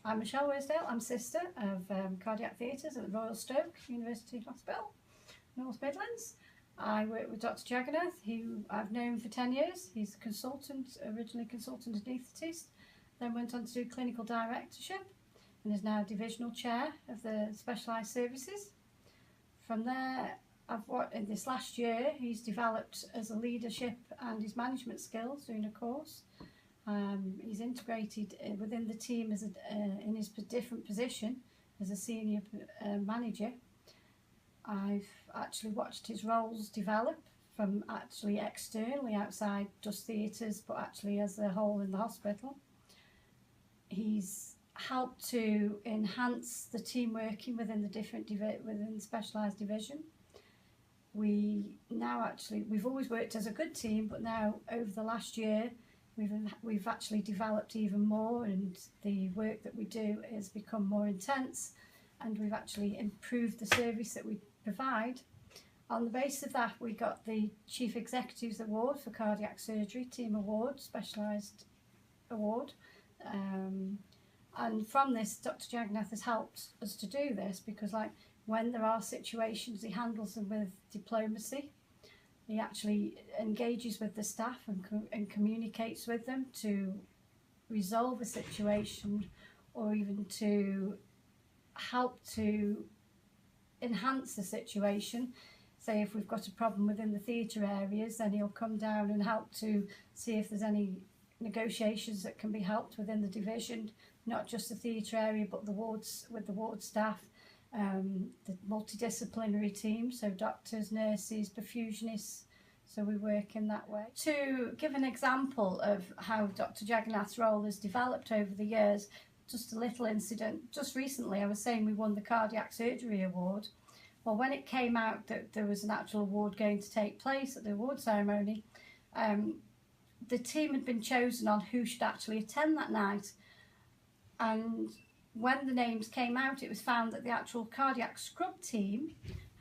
I'm Michelle Worsdale. I'm sister of cardiac theatres at the Royal Stoke University Hospital, North Midlands. I work with Dr. Jeganath, who I've known for 10 years. He's a consultant, originally consultant anaesthetist, then went on to do clinical directorship and is now divisional chair of the specialised services. From there, in this last year, he's developed as a leadership and his management skills doing a course. He's integrated within the team as in his different position as a senior manager. I've actually watched his roles develop from actually externally outside just theatres, but actually as a whole in the hospital. He's helped to enhance the team working within the different within the specialised division. We've always worked as a good team, but now over the last year we've actually developed even more, and the work that we do has become more intense, and we've actually improved the service that we provide. On the basis of that, we got the Chief Executive's Award for Cardiac Surgery, Team Award, Specialised Award. And from this, Dr. Jeganath has helped us to do this, because when there are situations, he handles them with diplomacy. He actually engages with the staff and communicates with them to resolve a situation, or even to help to enhance the situation. Say if we've got a problem within the theatre areas, then he'll come down and help to see if there's any negotiations that can be helped within the division, not just the theatre area, but the wards, with the ward staff, the multidisciplinary team, so doctors, nurses, perfusionists. So we work in that way. To give an example of how Dr. Jeganath's role has developed over the years, just a little incident. Just recently, I was saying we won the Cardiac Surgery Award. Well, when it came out that there was an actual award going to take place at the award ceremony, the team had been chosen on who should actually attend that night. And when the names came out, it was found that the actual cardiac scrub team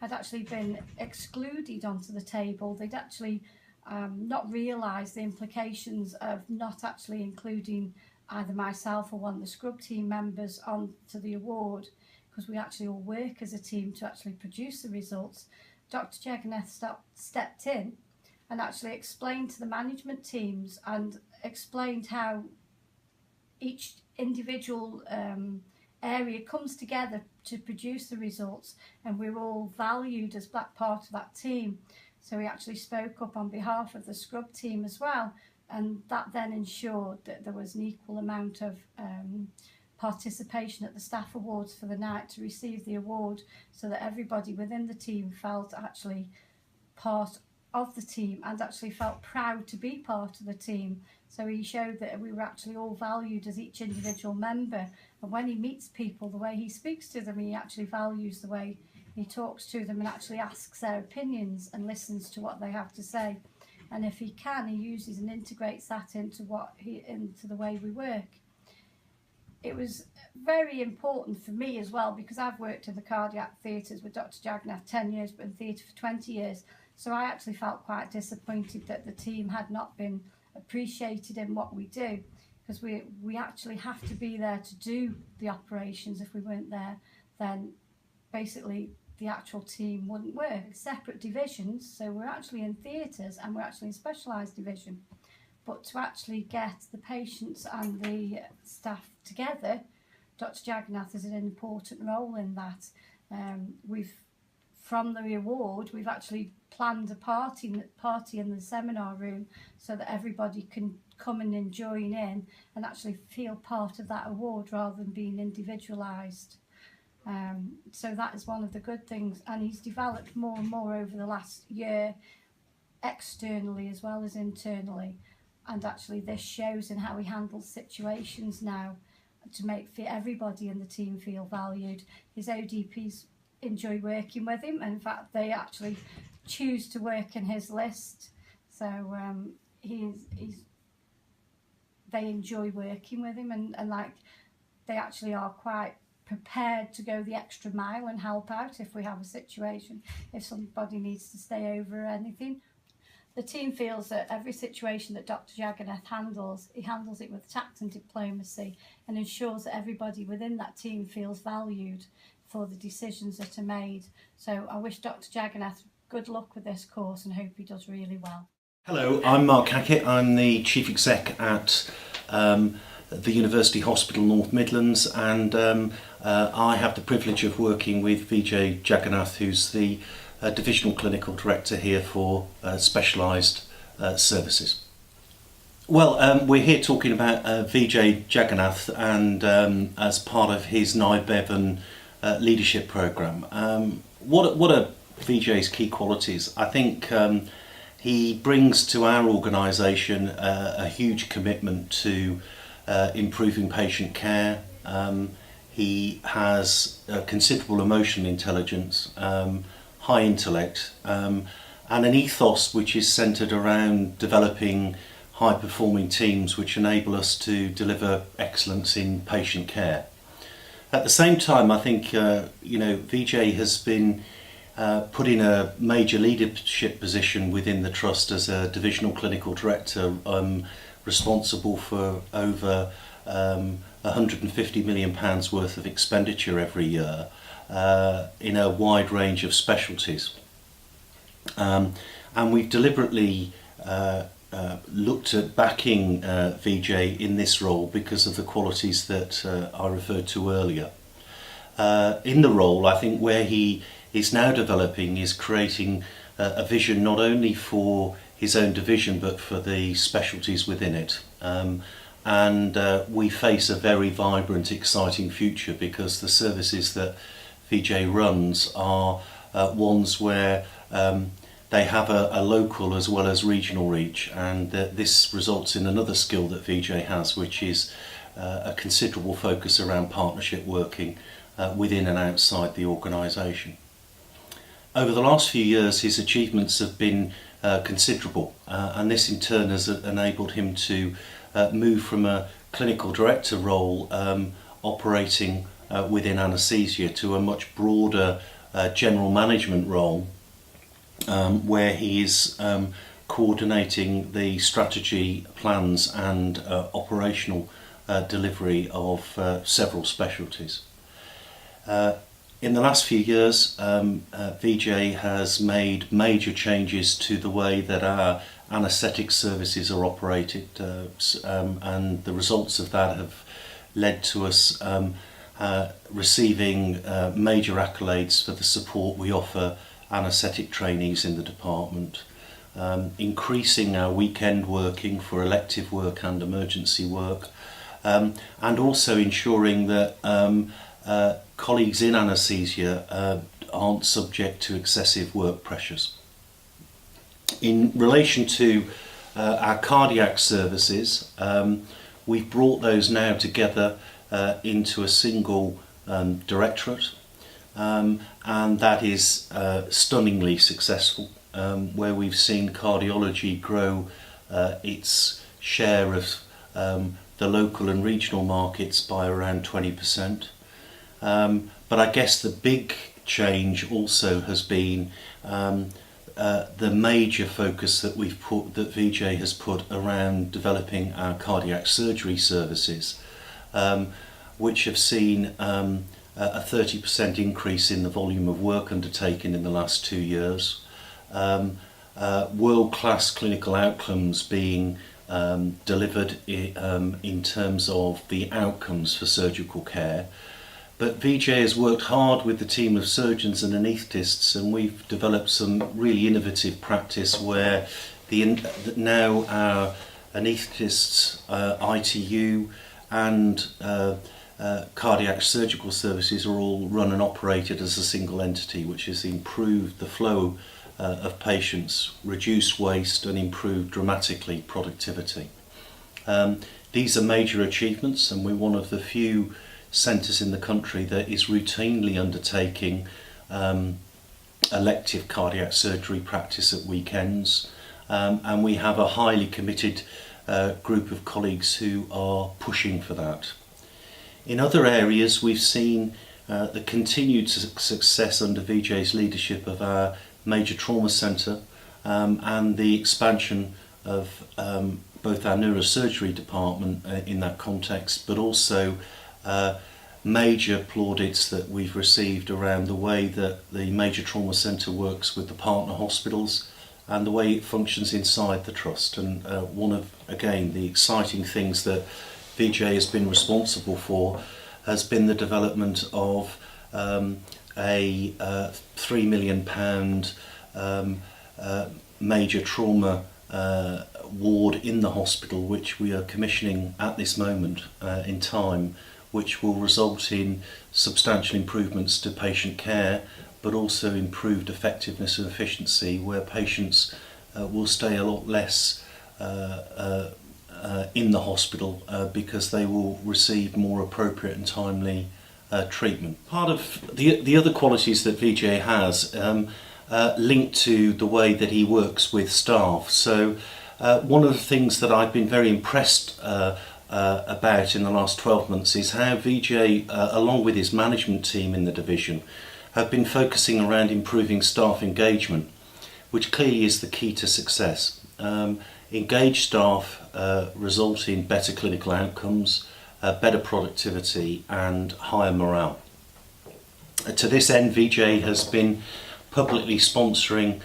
had actually been excluded onto the table. They'd actually not realised the implications of not actually including either myself or one of the scrub team members onto the award, because we actually all work as a team to actually produce the results. Dr. Jeganath stepped in and actually explained to the management teams and explained how each individual area comes together to produce the results, and we're all valued as part of that team. So he actually spoke up on behalf of the scrub team as well, and that then ensured that there was an equal amount of participation at the staff awards for the night to receive the award, so that everybody within the team felt actually part of the team and actually felt proud to be part of the team. So he showed that we were actually all valued as each individual member, and when he meets people, the way he speaks to them, he actually values the way he talks to them and actually asks their opinions and listens to what they have to say. And if he can, he uses and integrates that into the way we work. It was very important for me as well, because I've worked in the cardiac theatres with Dr. Jeganath 10 years, but in theatre for 20 years. So I actually felt quite disappointed that the team had not been appreciated in what we do, because we actually have to be there to do the operations. If we weren't there, then basically the actual team wouldn't work. Separate divisions, so we're actually in theatres and we're actually in specialised division. But to actually get the patients and the staff together, Dr. Jeganath has an important role in that. From the award, we've actually planned a party in the seminar room, so that everybody can come in and join in and actually feel part of that award rather than being individualised. So that is one of the good things, and he's developed more and more over the last year, externally as well as internally. And actually this shows in how he handles situations now to make everybody in the team feel valued. His ODPs enjoy working with him, and in fact they actually choose to work in his list. So they enjoy working with him, and they actually are quite prepared to go the extra mile and help out if we have a situation, if somebody needs to stay over or anything. The team feels that every situation that Dr. Jeganath handles, he handles it with tact and diplomacy, and ensures that everybody within that team feels valued for the decisions that are made. So I wish Dr. Jeganath good luck with this course and hope he does really well. Hello, I'm Mark Hackett. I'm the Chief Exec at the University Hospital North Midlands, and I have the privilege of working with Vijay Jeganath, who's the Divisional Clinical Director here for Specialised Services. Well, we're here talking about Vijay Jeganath and as part of his NIBEVN leadership programme. What are Vijay's key qualities? I think he brings to our organisation a huge commitment to improving patient care. He has considerable emotional intelligence, high intellect, and an ethos which is centred around developing high-performing teams which enable us to deliver excellence in patient care. At the same time, I think Vijay has been put in a major leadership position within the Trust as a Divisional Clinical Director, responsible for over £150 million worth of expenditure every year in a wide range of specialties. And we've deliberately looked at backing Vijay in this role because of the qualities that I referred to earlier. In the role, I think where he is now developing is creating a vision not only for his own division but for the specialties within it. And we face a very vibrant, exciting future because the services that Vijay runs are ones where they have a local as well as regional reach, and this results in another skill that Vijay has, which is a considerable focus around partnership working within and outside the organisation. Over the last few years, his achievements have been considerable, and this in turn has enabled him to move from a clinical director role operating within anaesthesia to a much broader general management role, where he is coordinating the strategy, plans and operational delivery of several specialties. In the last few years, Vijay has made major changes to the way that our anaesthetic services are operated, and the results of that have led to us receiving major accolades for the support we offer anaesthetic trainees in the department, increasing our weekend working for elective work and emergency work, and also ensuring that colleagues in anaesthesia aren't subject to excessive work pressures. In relation to our cardiac services, we've brought those now together into a single directorate, and that is stunningly successful, where we've seen cardiology grow its share of the local and regional markets by around 20%. But I guess the big change also has been the major focus that Vijay has put around developing our cardiac surgery services, which have seen a 30% increase in the volume of work undertaken in the last 2 years, world-class clinical outcomes being delivered in terms of the outcomes for surgical care. But Vijay has worked hard with the team of surgeons and anaesthetists, and we've developed some really innovative practice where now our anaesthetists, ITU and cardiac surgical services are all run and operated as a single entity, which has improved the flow of patients, reduced waste and improved dramatically productivity. These are major achievements, and we're one of the few centres in the country that is routinely undertaking elective cardiac surgery practice at weekends, and we have a highly committed group of colleagues who are pushing for that. In other areas, we've seen the continued success under Vijay's leadership of our major trauma centre, and the expansion of both our neurosurgery department in that context, but also major plaudits that we've received around the way that the Major Trauma Centre works with the partner hospitals and the way it functions inside the trust. And one of, again, the exciting things that Vijay has been responsible for has been the development of a £3 million major trauma ward in the hospital, which we are commissioning at this moment in time, which will result in substantial improvements to patient care, but also improved effectiveness and efficiency, where patients will stay a lot less in the hospital because they will receive more appropriate and timely treatment. Part of the other qualities that Vijay has linked to the way that he works with staff. So one of the things that I've been very impressed about in the last 12 months is how Vijay, along with his management team in the division, have been focusing around improving staff engagement, which clearly is the key to success. Engaged staff result in better clinical outcomes, better productivity and higher morale. To this end, Vijay has been publicly sponsoring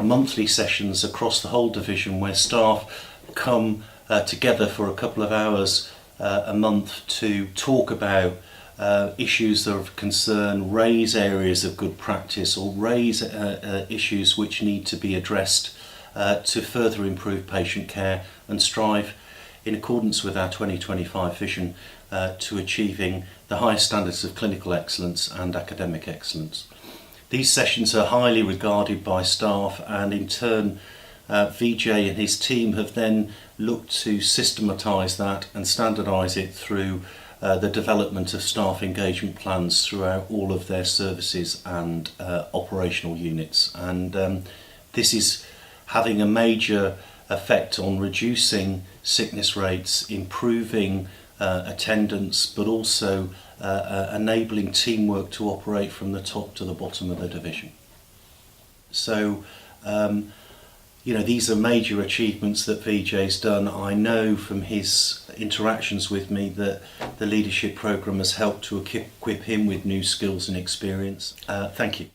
monthly sessions across the whole division where staff come together for a couple of hours a month to talk about issues that are of concern, raise areas of good practice, or raise issues which need to be addressed to further improve patient care and strive, in accordance with our 2025 vision, to achieving the highest standards of clinical excellence and academic excellence. These sessions are highly regarded by staff, and in turn Vijay and his team have then looked to systematise that and standardise it through the development of staff engagement plans throughout all of their services and operational units. And this is having a major effect on reducing sickness rates, improving attendance, but also enabling teamwork to operate from the top to the bottom of the division. So these are major achievements that Vijay's done. I know from his interactions with me that the leadership programme has helped to equip him with new skills and experience. Thank you.